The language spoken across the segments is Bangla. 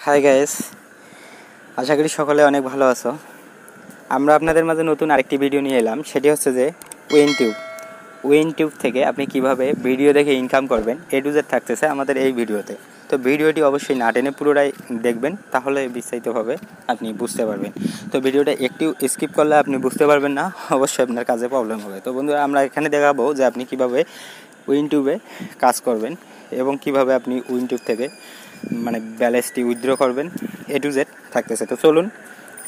হাই গাইস, আশা করি সকলে অনেক ভালো আছো। আমরা আপনাদের মাঝে নতুন আরেকটি ভিডিও নিয়ে এলাম। সেটি হচ্ছে যে উইনটিউব থেকে আপনি কিভাবে ভিডিও দেখে ইনকাম করবেন এ টু জেড থাকতেছে আমাদের এই ভিডিওতে। তো ভিডিওটি অবশ্যই না টেনে পুরোটাই দেখবেন, তাহলে বিস্তারিতভাবে আপনি বুঝতে পারবেন। তো ভিডিওটা একটু স্কিপ করলে আপনি বুঝতে পারবেন না, অবশ্যই আপনার কাজে প্রবলেম হবে। তো বন্ধুরা, আমরা এখানে দেখাবো যে আপনি কিভাবে উইনটিউবে কাজ করবেন এবং কিভাবে আপনি উইনটিউব থেকে ব্যালেন্সটি উইথড্র করবেন, এ টু জেড থাকতেছে। তো চলুন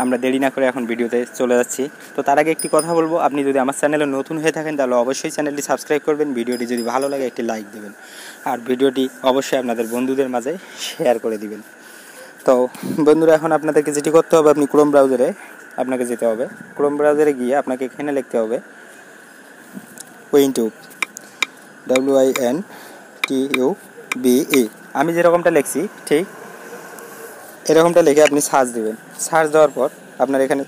আমরা দেরি না করে এখন ভিডিওতে চলে যাচ্ছি। তো তার আগে একটি কথা বলবো, আপনি যদি আমার চ্যানেলে নতুন হয়ে থাকেন তাহলে অবশ্যই চ্যানেলটি সাবস্ক্রাইব করবেন, ভিডিওটি যদি ভালো লাগে একটি লাইক দেবেন, আর ভিডিওটি অবশ্যই আপনাদের বন্ধুদের মাঝে শেয়ার করে দিবেন। তো বন্ধুরা, এখন আপনাদেরকে যেটি করতে হবে, আপনি ক্রোম ব্রাউজারে আপনাকে যেতে হবে। ক্রোম ব্রাউজারে গিয়ে আপনাকে এখানে লিখতে হবে উইনটিউব, WINTUBE। আমি যেরকমটা লিখছি ঠিক এরকমটা লিখে আপনি সার্চ দেবেন। সার্চ দেওয়ার পর আপনার এখানে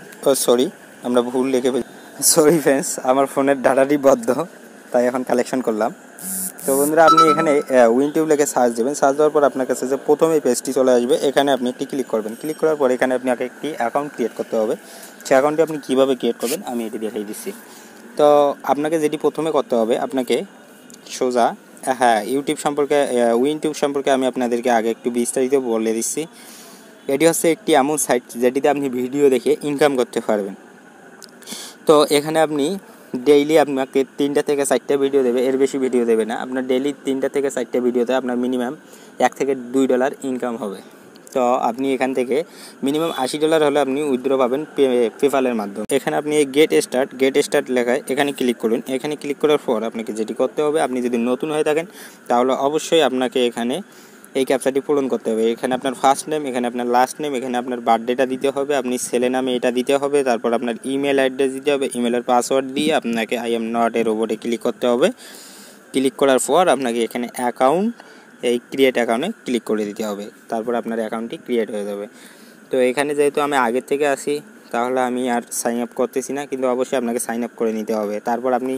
আমরা ভুল লিখে ফেলি, সরি ফ্রেন্ডস, আমার ফোনের ডাটাটি বদ্ধ, তাই এখন কালেকশন করলাম। তো বন্ধুরা, আপনি এখানে উইনটিউব লিখে সার্চ দেবেন। সার্চ দেওয়ার পর আপনার কাছে যে প্রথমে পেজটি চলে আসবে, এখানে আপনি একটি ক্লিক করবেন। ক্লিক করার পর এখানে আপনাকে একটি অ্যাকাউন্ট ক্রিয়েট করতে হবে। সেই অ্যাকাউন্টটি আপনি কীভাবে ক্রিয়েট করবেন আমি এটি দেখিয়ে দিচ্ছি। তো আপনাকে যেটি প্রথমে করতে হবে, আপনাকে সোজা উইনটিউব সম্পর্কে আমি আপনাদেরকে আগে একটু বিস্তারিত বলে দিচ্ছি। এটি হচ্ছে একটি এমন সাইট যেটিতে আপনি ভিডিও দেখে ইনকাম করতে পারবেন। তো এখানে আপনি ডেইলি আপনাকে 3টা থেকে 4টা ভিডিও দেবে, এর বেশি ভিডিও দেবে না। আপনার ডেইলি 3টা থেকে 4টা ভিডিওতে আপনার মিনিমাম $1 থেকে $2 ইনকাম হবে। তো আপনি এখান থেকে মিনিমাম $80 হলে আপনি উইথড্র পাবেন পেপ্যালের মাধ্যমে। এখানে আপনি এই গেট স্টার্ট লেখায় এখানে ক্লিক করুন। এখানে ক্লিক করার পর আপনাকে যেটি করতে হবে, আপনি যদি নতুন হয়ে থাকেন তাহলে অবশ্যই আপনাকে এখানে এই ক্যাপচাটি পূরণ করতে হবে। এখানে আপনার ফার্স্ট নেম, এখানে আপনার লাস্ট নেম, এখানে আপনার বার্থডেটা দিতে হবে, আপনি ছেলে নামে এটা দিতে হবে, তারপর আপনার ইমেল অ্যাড্রেস দিতে হবে। ইমেলের পাসওয়ার্ড দিয়ে আপনাকে আই এম নট এ রোবটে ক্লিক করতে হবে। ক্লিক করার পর আপনাকে এখানে এই ক্রিয়েট অ্যাকাউন্টে ক্লিক করে দিতে হবে। তারপর আপনার অ্যাকাউন্টটি ক্রিয়েট হয়ে যাবে। তো এখানে যেহেতু আমি আগের থেকে আসি, তাহলে আমি আর সাইন আপ করতেছি না, কিন্তু অবশ্যই আপনাকে সাইন আপ করে নিতে হবে। তারপর আপনি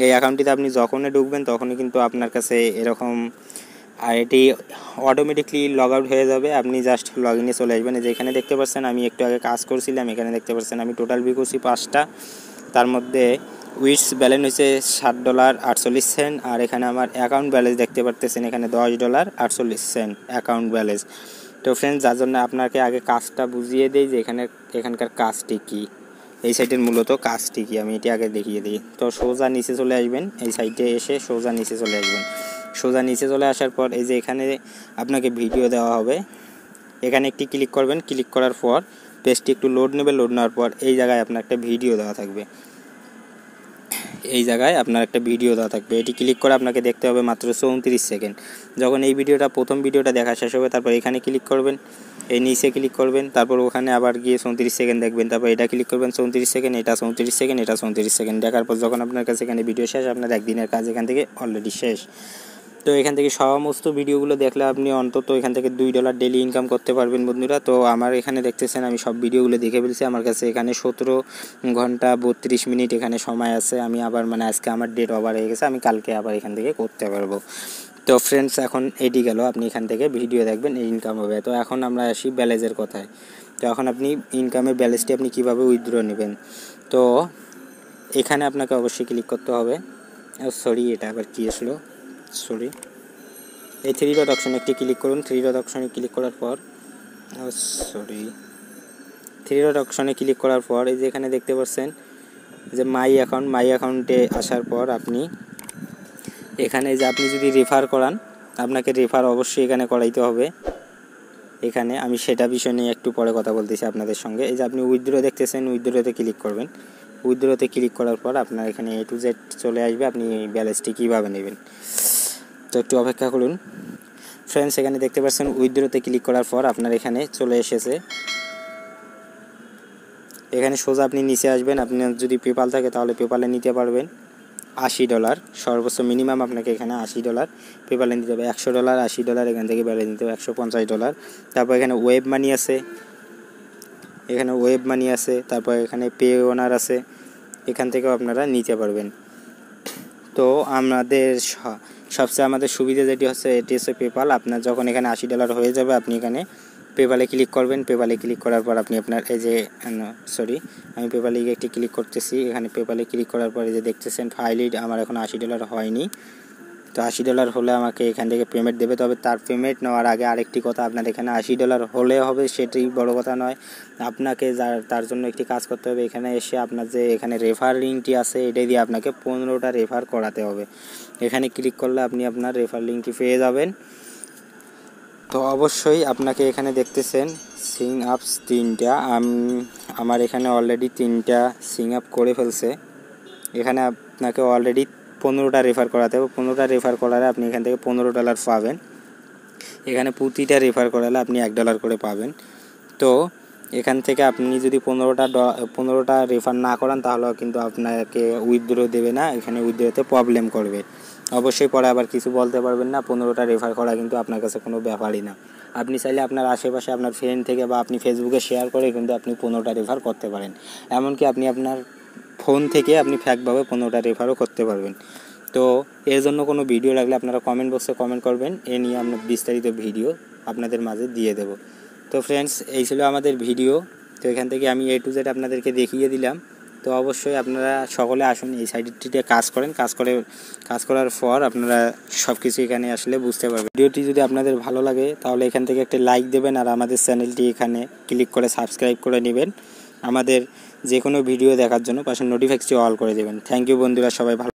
এই অ্যাকাউন্টটিতে আপনি যখনই ঢুকবেন তখনই কিন্তু আপনার কাছে এরকম আর এটি অটোমেটিকলি লগ আউট হয়ে যাবে। আপনি জাস্ট লগ ইনে চলে আসবেন। যেখানে দেখতে পাচ্ছেন আমি একটু আগে কাজ করছিলাম, এখানে দেখতে পাচ্ছেন আমি টোটাল বি করছি 5টা। তার মধ্যে উইথস ব্যালেন্স হয়েছে $7.48, আর এখানে আমার অ্যাকাউন্ট ব্যালেন্স দেখতে পারতেছেন এখানে $10.48 অ্যাকাউন্ট ব্যালেন্স। তো ফ্রেন্ডস, যার জন্য আপনাকে আগে কাজটা বুঝিয়ে দিই যে এখানকার কাজটি কী, এই সাইটের মূলত কাজটি কী আমি এটি আগে দেখিয়ে দিই। তো সোজা নিচে চলে আসবেন, এই সাইটে এসে সোজা নিচে চলে আসবেন। সোজা নিচে চলে আসার পর এই যে এখানে আপনাকে ভিডিও দেওয়া হবে, এখানে একটি ক্লিক করবেন। ক্লিক করার পর পেজটি একটু লোড নেবে। লোড নেওয়ার পর এই জায়গায় আপনার একটা ভিডিও দেওয়া থাকবে, এটি ক্লিক করে আপনাকে দেখতে হবে মাত্র 34 সেকেন্ড। যখন এই প্রথম ভিডিওটা দেখা শেষ হবে, তারপর এখানে ক্লিক করবেন, এই নিচে ক্লিক করবেন, তারপর ওখানে আবার গিয়ে 34 সেকেন্ড দেখবেন, তারপর এটা ক্লিক করবেন 34 সেকেন্ড, এটা 34 সেকেন্ড, এটা 34 সেকেন্ড দেখার পর যখন আপনার কাছে এখানে ভিডিও শেষ, আপনার একদিনের কাজ এখান থেকে অলরেডি শেষ। তো এখান থেকে সমস্ত ভিডিওগুলো দেখলে আপনি অন্তত এখান থেকে $2 ডেলি ইনকাম করতে পারবেন বন্ধুরা। তো আমার এখানে দেখতেছেন আমি সব ভিডিওগুলো দেখে ফেলছি। আমার কাছে এখানে 17 ঘন্টা 32 মিনিট এখানে সময় আছে। আমি আবার আজকে আমার ডেট ওভার হয়ে গেছে, আমি কালকে আবার এখান থেকে করতে পারবো। তো ফ্রেন্ডস, এখন এটি গেল, আপনি এখান থেকে ভিডিও দেখবেন, এই ইনকাম হবে। তো এখন আমরা আসি ব্যালেন্সের কথায়। তো এখন আপনি ইনকামের ব্যালেন্সটি আপনি কীভাবে উইথড্র নেবেন, তো এখানে আপনাকে অবশ্যই ক্লিক করতে হবে। এটা আবার কী আসলো, এই 3 ডট অপশানে একটি ক্লিক করুন। 3 ডট অপশানে ক্লিক করার পর 3 ডট অপশানে ক্লিক করার পর এই যে এখানে দেখতে পাচ্ছেন যে মাই অ্যাকাউন্টে আসার পর আপনি এখানে যে আপনি যদি রেফার করান, আপনাকে রেফার অবশ্যই এখানে করাইতে হবে। এখানে আমি সেটা বিষয় নিয়ে একটু পরে কথা বলতেছি আপনাদের সঙ্গে। এই যে আপনি উইথড্র দেখতেছেন, উইথড্রতে ক্লিক করবেন। উইথড্রতে ক্লিক করার পর আপনার এখানে A to Z চলে আসবে, আপনি ব্যালেন্সটি কীভাবে নেবেন। তো একটু অপেক্ষা করুন ফ্রেন্ডস। এখানে দেখতে পাচ্ছেন উইথড্রতে ক্লিক করার পর আপনার এখানে চলে এসেছে। এখানে সোজা আপনি নিচে আসবেন। আপনার যদি পেপাল থাকে তাহলে পেপালে নিতে পারবেন $80 সর্বোচ্চ মিনিমাম আপনাকে এখানে $80 পেপালে নিতে হবে। $100 $80 এখান থেকে ব্যালেন্স নিতে হবে $150। তারপর এখানে ওয়েব মানি আছে, তারপর এখানে পে ওনার আছে, এখান থেকেও আপনারা নিতে পারবেন। তো সবচেয়ে আমাদের সুবিধা যেটি হচ্ছে এটি হচ্ছে পেপাল। আপনার যখন এখানে $80 হয়ে যাবে, আপনি এখানে পেপালে ক্লিক করবেন। পেপালে ক্লিক করার পর আপনি আপনার এই যে আমি পেপালে একটি ক্লিক করতেছি। এখানে পেপালে ক্লিক করার পরে যে দেখতেছেন ফাইলই আমার এখন $80 হয়নি। তো $80 হলে আমাকে এখান থেকে পেমেন্ট দেবে। তবে তার পেমেন্ট নেওয়ার আগে আরেকটি কথা, আপনার এখানে $80 হলে হবে সেটাই বড় কথা নয়। আপনাকে তার জন্য একটি কাজ করতে হবে। এখানে এসে আপনার যে এখানে রেফার লিঙ্কটি আছে এটাই দিয়ে আপনাকে 15টা রেফার করাতে হবে। এখানে ক্লিক করলে আপনি আপনার রেফার লিঙ্কটি পেয়ে যাবেন। তো অবশ্যই আপনাকে এখানে দেখতেছেন সিং আপস 3টা, আমার এখানে অলরেডি 3টা সিং আপ করে ফেলছে। এখানে আপনাকে অলরেডি 15টা রেফার করাতে হবে। 15টা রেফার করালে আপনি এখান থেকে $15 পাবেন। এখানে প্রতিটা রেফার করালে আপনি $1 করে পাবেন। তো এখান থেকে আপনি যদি 15টা রেফার না করান তাহলে কিন্তু আপনাকে উইথড্র দেবে না, এখানে উইথড্রতে প্রবলেম করবে। অবশ্যই পরে আবার কিছু বলতে পারবেন না। 15টা রেফার করা কিন্তু আপনার কাছে কোনো ব্যাপারই না। আপনি চাইলে আপনার আশেপাশে আপনার ফ্রেন্ড থেকে বা আপনি ফেসবুকে শেয়ার করে কিন্তু আপনি 15টা রেফার করতে পারেন। এমনকি আপনি আপনার ফোন থেকে আপনি ফ্যাকভাবে 15টা রেফারও করতে পারবেন। তো এর জন্য কোনো ভিডিও লাগলে আপনারা কমেন্ট বক্সে কমেন্ট করবেন, এ নিয়ে আমরা বিস্তারিত ভিডিও আপনাদের মাঝে দিয়ে দেব। তো ফ্রেন্ডস, এই ছিল আমাদের ভিডিও। তো এখান থেকে আমি A to Z আপনাদেরকে দেখিয়ে দিলাম। তো অবশ্যই আপনারা সকলে আসুন, এই সাইটটিতে কাজ করেন। কাজ করার পর আপনারা সব কিছু এখানে আসলে বুঝতে পারবেন। ভিডিওটি যদি আপনাদের ভালো লাগে তাহলে এখান থেকে একটা লাইক দেবেন, আর আমাদের চ্যানেলটি এখানে ক্লিক করে সাবস্ক্রাইব করে নেবেন। আমাদের যে কোনো ভিডিও দেখার জন্য পাশে নোটিফিকেশনটি অল করে দেবেন। থ্যাংক ইউ বন্ধুরা, সবাই ভালো।